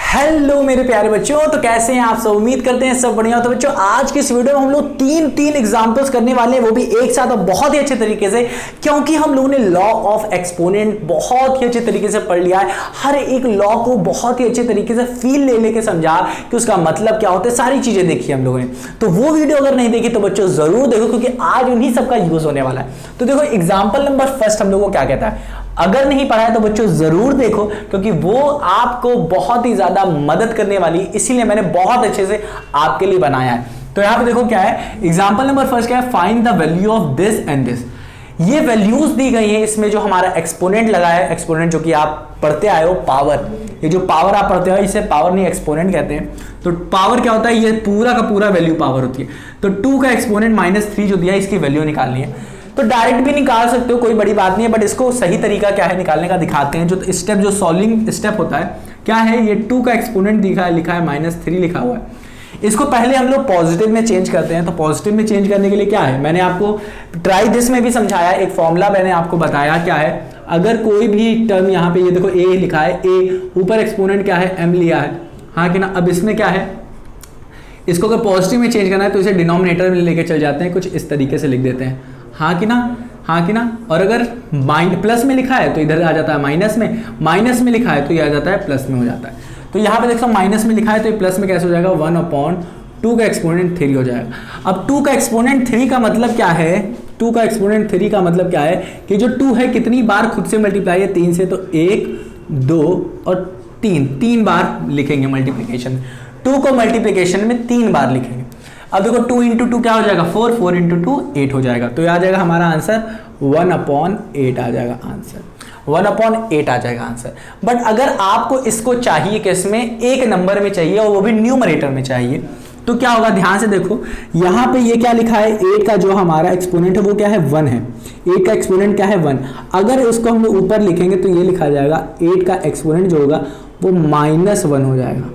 Hello मेरे प्यारे बच्चों, तो कैसे हैं आप सब। उम्मीद करते हैं सब बढ़िया। तो बच्चों आज की इस वीडियो में हम लोग तीन एग्जांपल्स करने वाले हैं, वो भी एक साथ और बहुत ही अच्छे तरीके से, क्योंकि हम लोगों ने लॉ ऑफ एक्सपोनेंट बहुत ही अच्छे तरीके से पढ़ लिया है। हर एक लॉ को बहुत ही अच्छे तरीके से फील ले लेके समझा कि उसका मतलब क्या होता है, सारी चीजें देखी हम लोगों ने। तो वो वीडियो अगर नहीं देखी तो बच्चों जरूर देखो, क्योंकि आज उन्हीं सबका यूज होने वाला है। तो देखो एग्जाम्पल नंबर फर्स्ट हम लोग को क्या कहता है, अगर नहीं पढ़ा है तो बच्चों जरूर देखो, क्योंकि वो आपको बहुत ही ज्यादा मदद करने वाली, इसीलिए मैंने बहुत अच्छे से आपके लिए बनाया है। तो यहां पे देखो क्या है, एग्जांपल नंबर फर्स्ट क्या है, find the value of this and this. ये वैल्यूज दी गई है, इसमें जो हमारा एक्सपोनेंट लगा है, एक्सपोनेंट जो कि आप पढ़ते आए हो पावर, ये जो पावर आप पढ़ते हो इसे पावर नहीं एक्सपोनेंट कहते हैं। तो पावर क्या होता है, ये पूरा का पूरा वैल्यू पावर होती है। तो 2 का एक्सपोनेंट -3 जो दिया है, इसकी वैल्यू निकालनी है। तो डायरेक्ट भी निकाल सकते हो, कोई बड़ी बात नहीं है, बट इसको सही तरीका क्या है निकालने का दिखाते हैं। जो स्टेप, जो सॉल्विंग स्टेप होता है क्या है, ये 2 का एक्सपोनेंट लिखा है -3 लिखा हुआ है। इसको पहले हम लोग पॉजिटिव में चेंज करते हैं। तो पॉजिटिव में चेंज करने के लिए क्या है, मैंने आपको ट्राई दिस में भी समझाया, एक फॉर्मूला मैंने आपको बताया क्या है। अगर कोई भी टर्म यहाँ पे, ये देखो ए लिखा है, ए ऊपर एक्सपोनेंट क्या है, एम लिया है, हाँ कि ना। अब इसमें क्या है, इसको अगर पॉजिटिव में चेंज करना है तो इसे डिनोमिनेटर में लेके चल जाते हैं, कुछ इस तरीके से लिख देते हैं, हाँ कि ना, हाँ कि ना। और अगर प्लस में लिखा है तो इधर आ जाता है माइनस में लिखा है तो ये आ जाता है प्लस में हो जाता है। तो यहाँ पे देखो माइनस में लिखा है तो ये प्लस में कैसे हो जाएगा, 1/2 का एक्सपोनेंट 3 हो जाएगा। अब 2 का एक्सपोनेंट 3 का मतलब क्या है, 2 का एक्सपोनेंट 3 का मतलब क्या है कि जो 2 है कितनी बार खुद से मल्टीप्लाई है, 3 से, तो 1, 2 और 3 बार लिखेंगे मल्टीप्लीकेशन। 2 को मल्टीप्लीकेशन में 3 बार लिखेंगे। अब देखो 2 × 2 क्या हो जाएगा, 4, 4 × 2 8 हो जाएगा। तो ये आ जाएगा हमारा आंसर 1/8 आ जाएगा आंसर, 1/8 आ जाएगा आंसर। बट अगर आपको इसको चाहिए कि इसमें एक नंबर में चाहिए और वो भी न्यूमरेटर में चाहिए, तो क्या होगा, ध्यान से देखो यहाँ पे ये क्या लिखा है, 8 का जो हमारा एक्सपोनेंट है वो क्या है, 1 है। 8 का एक्सपोनेंट क्या है, 1। अगर इसको हम लोग ऊपर लिखेंगे तो ये लिखा जाएगा 8 का एक्सपोनेंट जो होगा वो -1 हो जाएगा,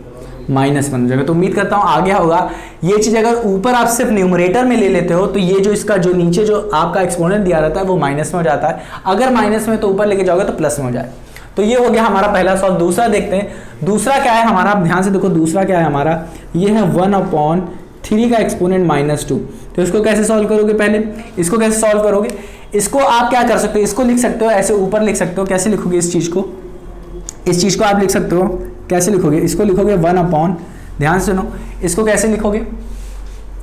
-1 हो जाएगा। तो उम्मीद करता हूं आ गया होगा। ये चीज अगर ऊपर आप सिर्फ न्यूमरेटर में ले लेते हो तो ये जो इसका जो नीचे जो आपका एक्सपोनेंट दिया रहता है वो माइनस में हो जाता है। अगर माइनस में तो ऊपर लेके जाओगे तो प्लस में हो जाए। तो ये हो गया हमारा पहला सॉल्व। दूसरा देखते हैं, दूसरा क्या है हमारा, ध्यान से देखो दूसरा क्या है हमारा, ये है 1/3 का एक्सपोनेंट -2। तो इसको कैसे सॉल्व करोगे, पहले इसको कैसे सॉल्व करोगे, इसको आप क्या कर सकते हो, इसको लिख सकते हो ऐसे ऊपर लिख सकते हो। कैसे लिखोगे इस चीज को, इस चीज को आप लिख सकते हो, कैसे लिखोगे, इसको लिखोगे 1/, ध्यान से सुनो, इसको कैसे लिखोगे,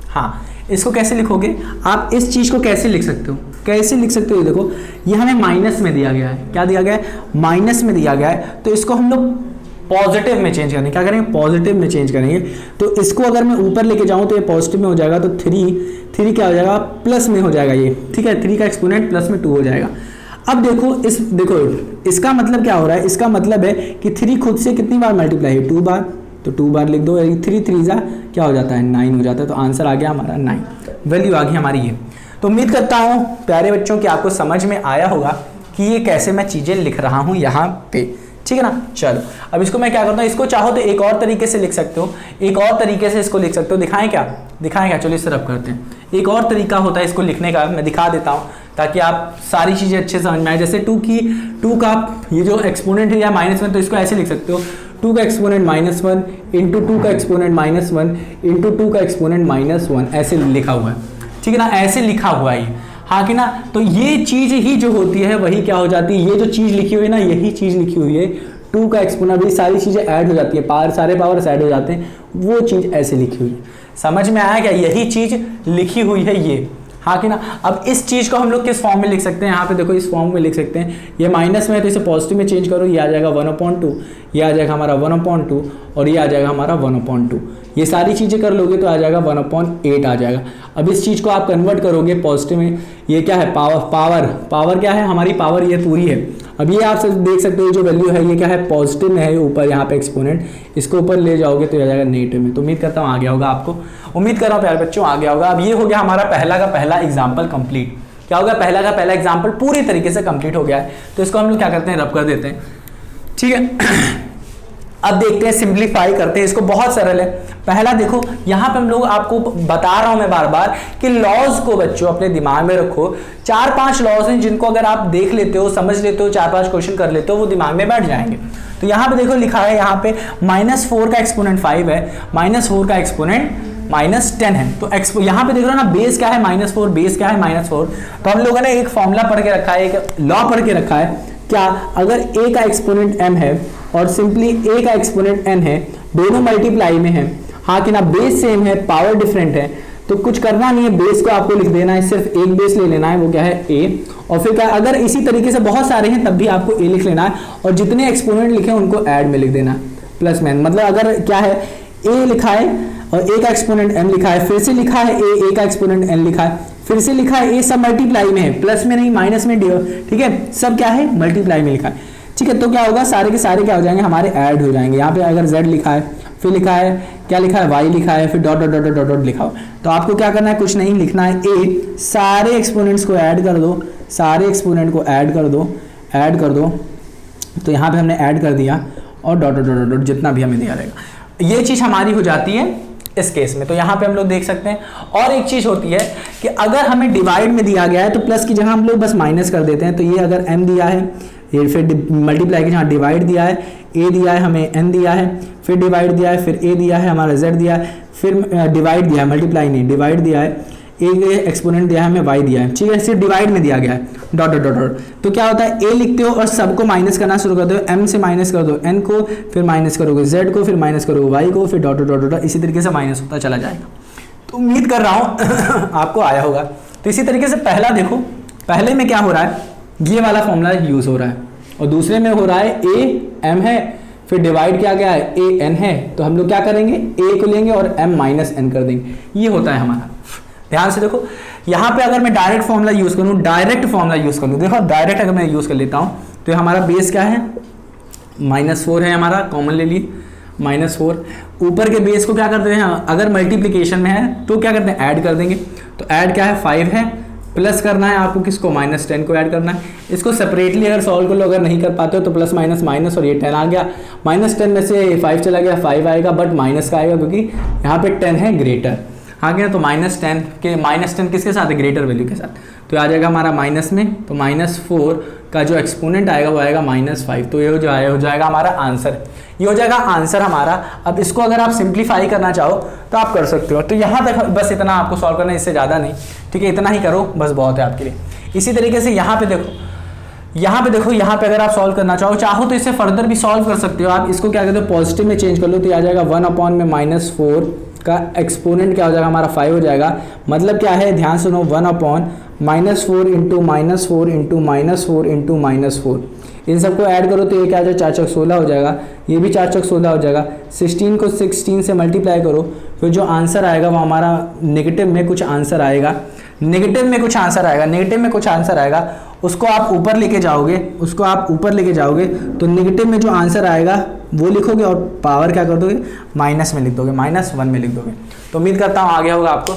हाँ इसको कैसे लिखोगे आप, इस चीज को कैसे लिख सकते हो, कैसे लिख सकते हो, देखो ये हमें माइनस में दिया गया है, क्या दिया गया है, माइनस में दिया गया है। तो इसको हम लोग पॉजिटिव में चेंज करेंगे, क्या करेंगे, पॉजिटिव में चेंज करेंगे। तो इसको अगर मैं ऊपर लेके जाऊं तो ये पॉजिटिव में हो जाएगा, तो 3 क्या हो जाएगा, प्लस में हो जाएगा ये, ठीक है। 3 का एक्सपोनेंट प्लस में 2 हो जाएगा। अब देखो इसका मतलब क्या हो रहा है, इसका मतलब है कि 3 खुद से कितनी बार मल्टीप्लाई है, 2 बार। तो 2 बार लिख दो, 3 3 क्या हो जाता है, 9 हो जाता है। तो आंसर आ गया हमारा 9, वैल्यू आ गई हमारी ये। तो उम्मीद करता हूँ प्यारे बच्चों कि आपको समझ में आया होगा कि ये कैसे मैं चीज़ें लिख रहा हूँ यहाँ पे, ठीक है ना। चलो अब इसको मैं क्या करता हूँ, इसको चाहो तो एक और तरीके से लिख सकते हो, एक और तरीके से इसको लिख सकते हो। दिखाएं क्या, चलो इस तरफ करते हैं। एक और तरीका होता है इसको लिखने का, मैं दिखा देता हूँ ताकि आप सारी चीज़ें अच्छे से समझ में आए। जैसे 2 का ये जो एक्सपोनेंट है या -1, तो इसको ऐसे लिख सकते हो, 2 का एक्सपोनेंट -1 इंटू 2 का एक्सपोनेंट -1 इंटू 2 का एक्सपोनेंट -1, ऐसे लिखा हुआ है, ठीक है ना, ऐसे लिखा हुआ है, हाँ कि ना। तो ये चीज़ ही जो होती है वही क्या हो जाती है, ये जो चीज़ लिखी हुई है ना, यही चीज़ लिखी हुई है 2 का एक्सपोनेंट, भी सारी चीज़ें ऐड हो जाती है, सारे पावर्स ऐड हो जाते हैं, वो चीज़ ऐसे लिखी हुई है। समझ में आया क्या, यही चीज़ लिखी हुई है ये, हाँ कि ना। अब इस चीज़ को हम लोग किस फॉर्म में लिख सकते हैं, यहाँ पे देखो इस फॉर्म में लिख सकते हैं। ये माइनस में है तो इसे पॉजिटिव में चेंज करो, ये आ जाएगा 1/2, ये आ जाएगा हमारा 1/2 और ये आ जाएगा हमारा 1/2। ये सारी चीज़ें कर लोगे तो आ जाएगा 1/8 आ जाएगा। अब इस चीज़ को आप कन्वर्ट करोगे पॉजिटिव में, ये क्या है, पावर क्या है हमारी, पावर ये पूरी है। अब ये आप देख सकते हो जो वैल्यू है ये क्या है, पॉजिटिव में है ऊपर यहाँ पे एक्सपोनेंट, इसको ऊपर ले जाओगे तो आ जाएगा नेगेटिव में। तो उम्मीद करता हूँ आ गया होगा आपको, उम्मीद कर रहा हूँ प्यारे बच्चों आ गया होगा। अब ये हो गया हमारा पहला का पहला एग्जाम्पल कंप्लीट। क्या होगा, पहला का पहला एग्जाम्पल पूरी तरीके से कंप्लीट हो गया है। तो इसको हम लोग क्या करते हैं, रब कर देते हैं, ठीक है। अब देखते हैं, सिंप्लीफाई करते हैं इसको, बहुत सरल है। पहला देखो, यहां पे हम लोग, आपको बता रहा हूं मैं बार बार कि लॉज को बच्चों अपने दिमाग में रखो। 4-5 लॉज हैं जिनको अगर आप देख लेते हो, समझ लेते हो, 4-5 क्वेश्चन कर लेते हो, वो दिमाग में बैठ जाएंगे। तो यहां पे देखो लिखा है, यहां पे -4 का एक्सपोनेंट 5 है, -4 का एक्सपोनेंट -10 है। तो यहां पे देख रहे हो ना, बेस क्या है -4, बेस क्या है -4। तो हम लोगों ने एक फॉर्मूला पढ़ के रखा है, एक लॉ पढ़ के रखा है, क्या अगर a का एक्सपोनेंट m है और सिंपली a का एक्सपोनेंट n है, दोनों मल्टीप्लाई में है, हाँ कि ना, बेस सेम है, पावर डिफरेंट है, तो कुछ करना नहीं है, बेस को आपको लिख देना है, सिर्फ एक बेस ले लेना है, वो क्या है a। और फिर क्या, अगर इसी तरीके से बहुत सारे हैं तब भी आपको a लिख लेना है, और जितने एक्सपोनेंट लिखे उनको ऐड में लिख देना, प्लस में। मतलब अगर क्या है, a लिखा है और a का एक्सपोनेंट m लिखा है, फिर से लिखा है a का एक्सपोनेंट n लिखा है, फिर से लिखा है a, सब मल्टीप्लाई में है, प्लस में नहीं, माइनस में, ठीक है, सब क्या है, मल्टीप्लाई में लिखा है, ठीक है। तो क्या होगा, सारे के सारे क्या हो जाएंगे, हमारे ऐड हो जाएंगे। यहाँ पे अगर z लिखा है, फिर लिखा है क्या, लिखा है y लिखा है, फिर dot dot dot dot dot लिखा हो, तो आपको क्या करना है, कुछ नहीं लिखना है, a, सारे एक्सपोनेंट्स को ऐड कर दो, सारे एक्सपोनेंट को ऐड कर दो, ऐड कर दो। तो यहाँ पे हमने ऐड कर दिया, और डॉट डॉट डॉट डॉट जितना भी हमें दिया रहेगा, ये चीज़ हमारी हो जाती है इस केस में। तो यहाँ पे हम लोग देख सकते हैं। और एक चीज़ होती है कि अगर हमें डिवाइड में दिया गया है तो प्लस की जगह हम लोग बस माइनस कर देते हैं। तो ये अगर m दिया है, ये फिर मल्टीप्लाई की जहाँ डिवाइड दिया है, a दिया है, हमें n दिया है, फिर डिवाइड दिया है, फिर a दिया है, हमारा z दिया है, फिर डिवाइड दिया है, मल्टीप्लाई नहीं, डिवाइड दिया है, a एक्सपोनेंट दिया है, हमें y दिया है, ठीक है, सिर्फ डिवाइड में दिया गया है, डॉट डॉट डॉट डॉट। तो क्या होता है, a लिखते हो और सबको माइनस करना शुरू कर दो, m से माइनस कर दो n को, फिर माइनस करोगे z को, फिर माइनस करोगे y को, फिर डॉट डॉट डॉट डॉट, इसी तरीके से माइनस होता चला जाएगा। तो उम्मीद कर रहा हूँ आपको आया होगा। तो इसी तरीके से पहला देखो, पहले में क्या हो रहा है, ये वाला फॉर्मूला यूज हो रहा है, और दूसरे में हो रहा है a m है, फिर डिवाइड किया गया है a n है, तो हम लोग क्या करेंगे, a को लेंगे और m माइनस n कर देंगे, ये होता है हमारा। ध्यान से देखो, यहाँ पे अगर मैं डायरेक्ट फॉर्मूला यूज करूँ, डायरेक्ट फॉर्मूला यूज कर लूँ, देखो डायरेक्ट अगर मैं यूज कर लेता हूँ, तो हमारा बेस क्या है, -4 है, हमारा कॉमन ले लिए, -4। ऊपर के बेस को क्या करते हैं, अगर मल्टीप्लीकेशन में है तो क्या करते हैं, ऐड कर देंगे। तो ऐड क्या है, 5 है, प्लस करना है आपको किसको, -10 को ऐड करना है। इसको सेपरेटली अगर सॉल्व कर लो, अगर नहीं कर पाते हो तो प्लस माइनस माइनस, और ये 10 आ गया, -10 में से 5 चला गया, 5 आएगा, बट माइनस का आएगा क्योंकि यहाँ पे 10 है ग्रेटर, हाँ क्या, तो -10 के, -10 किसके साथ है, ग्रेटर वैल्यू के साथ, तो आ जाएगा हमारा माइनस में, तो -4 का जो एक्सपोनेंट आएगा वो आएगा -5। तो ये हो जाएगा हमारा आंसर, ये हो जाएगा आंसर हमारा। अब इसको अगर आप सिंप्लीफाई करना चाहो तो आप कर सकते हो। तो यहाँ तक बस इतना आपको सॉल्व करना है, इससे ज़्यादा नहीं, ठीक है, इतना ही करो बस, बहुत है आपके लिए। इसी तरीके से यहाँ पे देखो, यहाँ पे अगर आप सॉल्व करना चाहो तो इससे फर्दर भी सॉल्व कर सकते हो आप। इसको क्या कहते हो, पॉजिटिव में चेंज कर लो, तो ये आ जाएगा 1 में -4 का एक्सपोनेंट क्या हो जाएगा, हमारा 5 हो जाएगा। मतलब क्या है, ध्यान सुनो, 1/-4 इंटू -4 इंटू -4 इंटू -4, इन सबको ऐड करो तो ये क्या आ जाएगा, 4 × 16 हो जाएगा, ये भी 4 × 16 हो जाएगा। 16 को 16 से मल्टीप्लाई करो, फिर जो आंसर आएगा वो हमारा नेगेटिव में कुछ आंसर आएगा, नेगेटिव में कुछ आंसर आएगा, उसको आप ऊपर लेके जाओगे, तो नेगेटिव में जो आंसर आएगा वो लिखोगे और पावर क्या कर दोगे, माइनस में लिख दोगे, -1 में लिख दोगे। तो उम्मीद करता हूँ आ गया होगा आपको,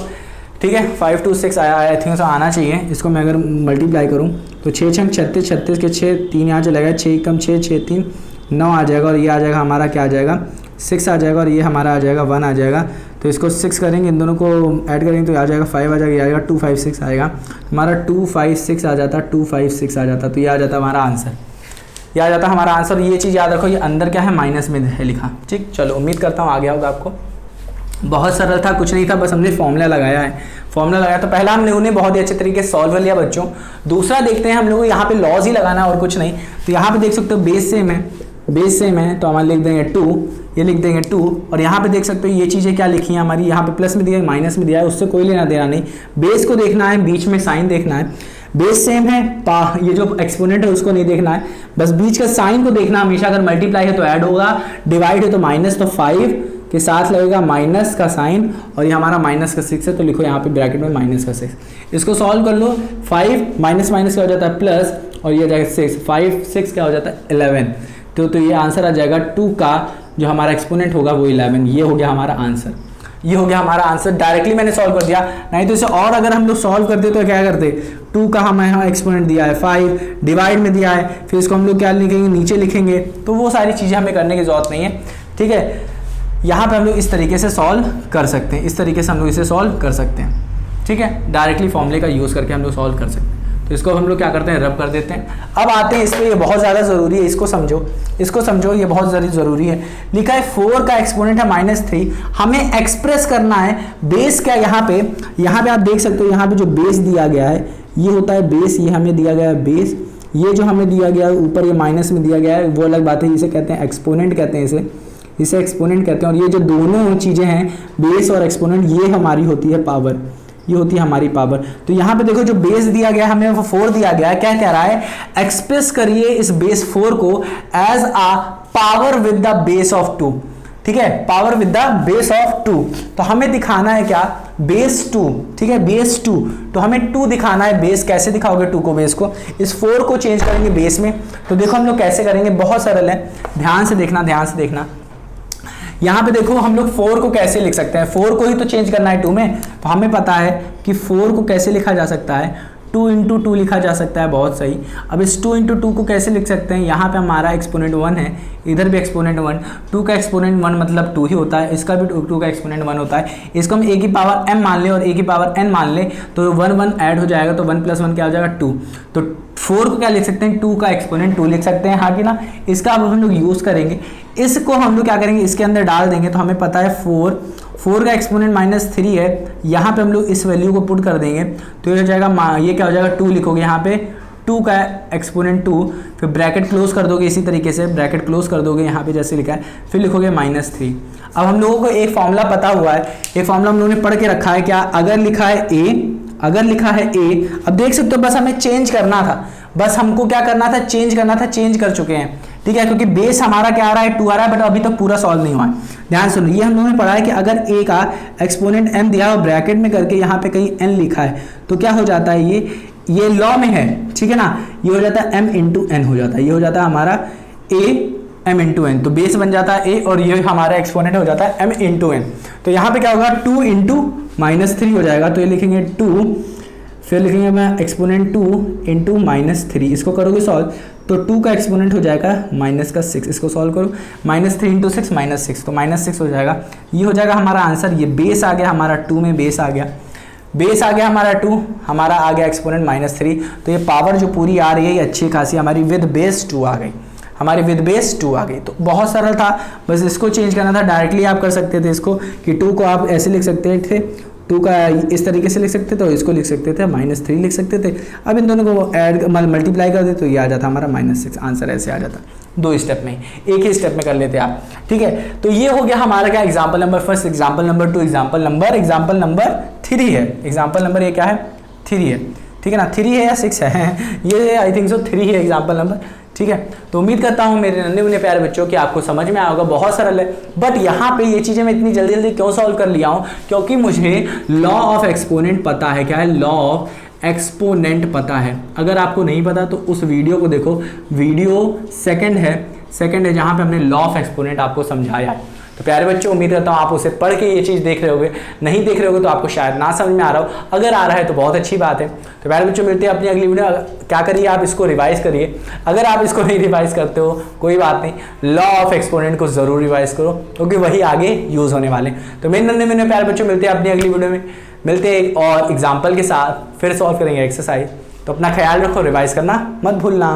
ठीक है। 5 to 6 आया, आई थिंक आना चाहिए। इसको मैं अगर मल्टीप्लाई करूँ तो 6 × 36, 36 के 6, 3 यहाँ चला गया, 6 × 6, 6 × 3 9 आ जाएगा, और ये आ जाएगा हमारा क्या आ जाएगा, 6 आ जाएगा, और ये हमारा आ जाएगा 1 आ जाएगा। तो इसको 6 करेंगे, इन दोनों को ऐड करेंगे तो आ जाएगा 5 आ जाएगा, ये आएगा 2 5 6 आएगा हमारा, 2 5 6 आ जाता, 2 5 6 आ जाता, तो ये आ जाता हमारा आंसर, ये आ जाता हमारा आंसर। ये चीज़ याद रखो, ये अंदर क्या है, माइनस में है लिखा, ठीक। चलो उम्मीद करता हूँ आ गया होगा आपको। बहुत सरल था, कुछ नहीं था, बस हमने फॉर्मूला लगाया है। तो पहला हम लोगों ने बहुत ही अच्छे तरीके से सॉल्व कर लिया बच्चों। दूसरा देखते हैं हम लोग, यहाँ पे लॉज ही लगाना है और कुछ नहीं। तो यहाँ पे देख सकते हो बेस सेम है, तो हमारे लिख देंगे 2, ये लिख देंगे 2, और यहाँ पे देख सकते हो ये चीज़ें क्या लिखी हैं हमारी, यहाँ पे प्लस में दिया है, माइनस में दिया है, उससे कोई लेना देना नहीं। बेस को देखना है, बीच में साइन देखना है, बेस सेम है, ये जो एक्सपोनेंट है उसको नहीं देखना है, बस बीच का साइन को देखना हमेशा। अगर मल्टीप्लाई है तो ऐड होगा, डिवाइड है तो माइनस, तो 5 के साथ लगेगा माइनस का साइन, और ये हमारा -6 है, तो लिखो यहाँ पे ब्रैकेट में -6। इसको सॉल्व कर लो, 5 माइनस क्या हो जाता है, प्लस, और ये जाएगा 6, 5 6 क्या हो जाता है, 11। तो ये आंसर आ जाएगा 2 का जो हमारा एक्सपोनेंट होगा वो 11। ये हो गया हमारा आंसर, डायरेक्टली मैंने सॉल्व कर दिया। नहीं तो इसे और अगर हम लोग सॉल्व करते तो क्या करते, 2 का हमें यहाँ एक्सपोनेंट दिया है 5, डिवाइड में दिया है, फिर इसको हम लोग क्या लिखेंगे, नीचे लिखेंगे। तो वो सारी चीज़ें हमें करने की जरूरत नहीं है, ठीक है। यहाँ पे हम लोग इस तरीके से सॉल्व कर सकते हैं, इस तरीके से हम लोग इसे सॉल्व कर सकते हैं, ठीक है। डायरेक्टली फॉर्मूले का यूज़ करके हम लोग सॉल्व कर सकते हैं। तो इसको हम लोग क्या करते हैं, रब कर देते हैं। अब आते हैं इस पर, ये बहुत ज़्यादा ज़रूरी है, इसको समझो, ये बहुत ज़रूरी है। लिखा है 4 का एक्सपोनेंट है -3, हमें एक्सप्रेस करना है बेस क्या, यहाँ पे आप देख सकते हो, यहाँ पे जो बेस दिया गया है ये होता है बेस, ये हमें दिया गया है बेस, ये जो हमें दिया गया है ऊपर ये माइनस में दिया गया है वो अलग बात है, इसे कहते हैं एक्सपोनेंट कहते हैं, इसे एक्सपोनेंट कहते हैं। और ये जो दोनों चीज़ें हैं बेस और एक्सपोनेंट, ये हमारी होती है पावर, ये होती है हमारी पावर। तो यहाँ पे देखो जो बेस दिया गया है हमें वो 4 दिया गया है, क्या कह रहा है, एक्सप्रेस करिए इस बेस 4 को as a power with the base of 2, ठीक है, power with the base of 2। तो हमें दिखाना है क्या, बेस 2, ठीक है, बेस 2। तो हमें 2 दिखाना है, बेस कैसे दिखाओगे 2 को, बेस को, इस 4 को चेंज करेंगे बेस में। तो देखो हम लोग कैसे करेंगे, बहुत सरल है, ध्यान से देखना। यहाँ पे देखो हम लोग 4 को कैसे लिख सकते हैं, 4 को ही तो चेंज करना है 2 में। तो हमें पता है कि 4 को कैसे लिखा जा सकता है, 2 × 2 लिखा जा सकता है, बहुत सही। अब इस 2 × 2 को कैसे लिख सकते हैं, यहाँ पे हमारा एक्सपोनेंट 1 है, इधर भी एक्सपोनेंट 1, 2 का एक्सपोनेंट 1 मतलब 2 ही होता है, इसका भी 2 का एक्सपोनेंट 1 होता है। इसको हम a की पावर m मान लें और a की पावर n मान लें, तो 1 1 ऐड हो जाएगा, तो 1 + 1 क्या हो जाएगा, 2। तो 4 को क्या लिख सकते हैं, 2 का एक्सपोनेंट 2 लिख सकते हैं, हाँ कि ना। इसका अब हम लोग यूज़ करेंगे, इसको हम लोग क्या करेंगे, इसके अंदर डाल देंगे। तो हमें पता है 4 का एक्सपोनेंट -3 है, यहाँ पे हम लोग इस वैल्यू को पुट कर देंगे। तो ये हो जाएगा, ये क्या हो जाएगा, 2 लिखोगे यहाँ पे, 2 का एक्सपोनेंट 2, फिर ब्रैकेट क्लोज कर दोगे, इसी तरीके से ब्रैकेट क्लोज कर दोगे यहाँ पे जैसे लिखा है, फिर लिखोगे -3। अब हम लोगों को एक फॉर्मूला पता हुआ है, एक फॉर्मूला हम लोगों ने पढ़ के रखा है, क्या, अगर लिखा है a, अब देख सकते हो बस हमें चेंज करना था, बस हमको क्या करना था, चेंज करना था, चेंज कर चुके हैं, ठीक है, क्योंकि बेस हमारा क्या आ रहा है, 2 आ रहा है, बट अभी तक पूरा सॉल्व नहीं हुआ है। ध्यान सुनो, ये हम लोगों ने पढ़ा है कि अगर a का एक्सपोनेंट m दिया हो, ब्रैकेट में करके यहाँ पे कहीं n लिखा है, तो क्या हो जाता है, ये लॉ में है, ठीक है ना, ये हो जाता है m × n हो जाता है, ये हो जाता है हमारा a m × n, तो बेस बन जाता है a और ये हमारा एक्सपोनेंट हो जाता है m × n। तो यहाँ पे क्या होगा, 2 × -3 हो जाएगा, तो ये लिखेंगे 2, फिर लिखेंगे मैं एक्सपोनेंट 2 × -3, इसको करोगे सॉल्व तो 2 का एक्सपोनेंट हो जाएगा -6, इसको सॉल्व करो, -3 × 6 -6, तो -6 हो जाएगा, ये हो जाएगा हमारा आंसर। ये बेस आ गया हमारा 2 में, बेस आ गया हमारा 2, हमारा आ गया एक्सपोनेंट -3। तो ये पावर जो पूरी आ रही है ये अच्छी खासी हमारी विद बेस 2 आ गई, तो बहुत सरल था, बस इसको चेंज करना था। डायरेक्टली आप कर सकते थे इसको कि 2 को आप ऐसे लिख सकते थे, 2 का इस तरीके से लिख सकते थे और इसको लिख सकते थे -3 लिख सकते थे। अब इन दोनों को ऐड मल्टीप्लाई कर दे तो ये आ जाता हमारा -6, आंसर ऐसे आ जाता। 2 स्टेप में, एक ही स्टेप में कर लेते आप, ठीक है। तो ये हो गया हमारा क्या, example number 1, example number 2, example number 3 है। एग्जाम्पल नंबर ये क्या है, 3 है, ठीक है ना, 3 है या 6 है ये आई थिंक सो 3 है एग्जाम्पल नंबर, ठीक है। तो उम्मीद करता हूँ मेरे नन्हे मुन्ने प्यारे बच्चों कि आपको समझ में आया होगा, बहुत सरल है। बट यहाँ पे ये चीज़ें मैं इतनी जल्दी क्यों सॉल्व कर लिया हूँ, क्योंकि मुझे लॉ ऑफ एक्सपोनेंट पता है। क्या है, लॉ ऑफ एक्सपोनेंट पता है। अगर आपको नहीं पता तो उस वीडियो को देखो, वीडियो सेकंड है जहाँ पे हमने लॉ ऑफ एक्सपोनेंट आपको समझाया है। तो प्यारे बच्चों, उम्मीद करता हूँ आप उसे पढ़ के ये चीज़ देख रहे होगे, नहीं देख रहे होगे तो आपको शायद ना समझ में आ रहा हो, अगर आ रहा है तो बहुत अच्छी बात है। तो प्यारे बच्चों, मिलते हैं अपनी अगली वीडियो। क्या करिए, आप इसको रिवाइज करिए। अगर आप इसको नहीं रिवाइज करते हो कोई बात नहीं, लॉ ऑफ एक्सपोनेंट को जरूर रिवाइज करो, क्योंकि वही आगे यूज होने वाले। तो मेरे नन्हे मुन्ने प्यारे बच्चों, मिलते हैं अपनी अगली वीडियो में, मिलते हैं एक और एग्जाम्पल के साथ, फिर सॉल्व करेंगे एक्सरसाइज। तो अपना ख्याल रखो, रिवाइज करना मत भूलना।